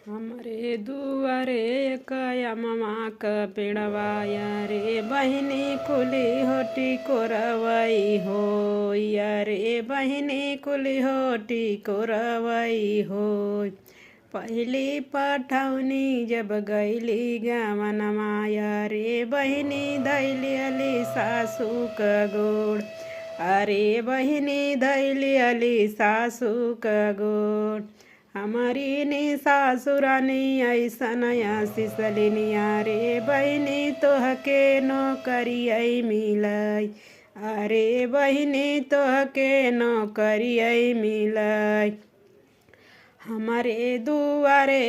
हमरे दुआरे कया ममा क पेड़वाया रे बहिनी कुली होटी कोरवई हो। या रे बहिनी कुली होटी कोरवई हो। पहली पठौनी जब गईली गवन माया रे बहिनी धैली अली सासू क गोड़। अरे बहिनी धैली अली सासू क गोड़। हमारी नी सासुरानी ऐसन सिसलिनिया रे बहिनी तोहके नौकरियै मिलै। अरे बहिनी तोहके नौकरियै मिलै। हमारे दुआरे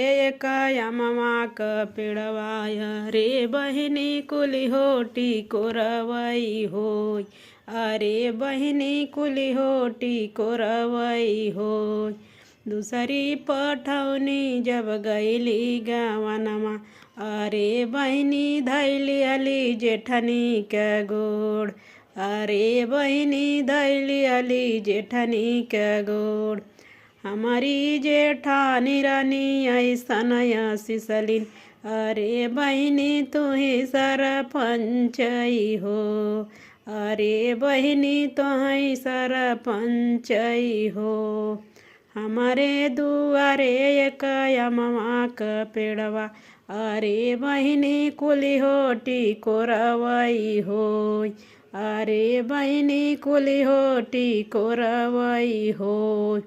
कया ममा क पेड़वाया रे बहिनी कुली होटी कोरवई होय। अरे बहिनी कुली होटी कोरवई होय। दूसरी पठौनी जब गईली गवनमा अरे बहिनी धैली अली जेठनी के गोड़। अरे बहिनी धैली अली जेठनी के गोड़। हमारी जेठानी रानी ऐसन सिसलिन अरे बहिनी तुही सरपंचई हो। अरे बहिनी तुही सरपंचई हो। हमारे दुआरे कया ममा क पेड़वा अरे बहिनी कुली होटी कोरवई होय। अरे बहिनी कुली होटी कोरवई होय।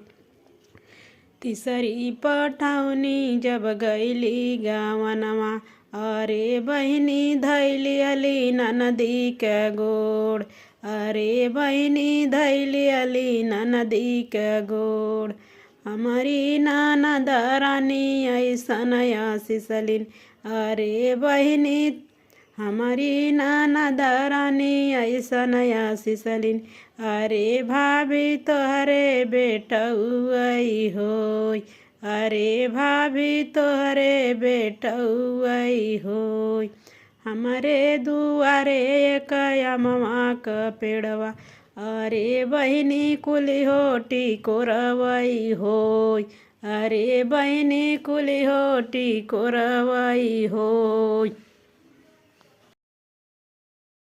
तीसरी पठौनी जब गईली गवनमा अरे बहिनी धैली अली ननदी के गोड़। अरे बहिनी धैली अली ननदी के गोड़। हमारी ननद रानी ऐसन सिसलिन अरे बहिनी हमारी ननद रानी ऐसन सिसलिन अरे भाभी तोहरे बेटउई होय। अरे भाभी तोहरे बेटउई होय। हमारे दुआरे कया ममा क पेड़वा अरे बहिनी कुली होटी कोरवई होय। अरे बहिनी कुली होटी कोरवई होय।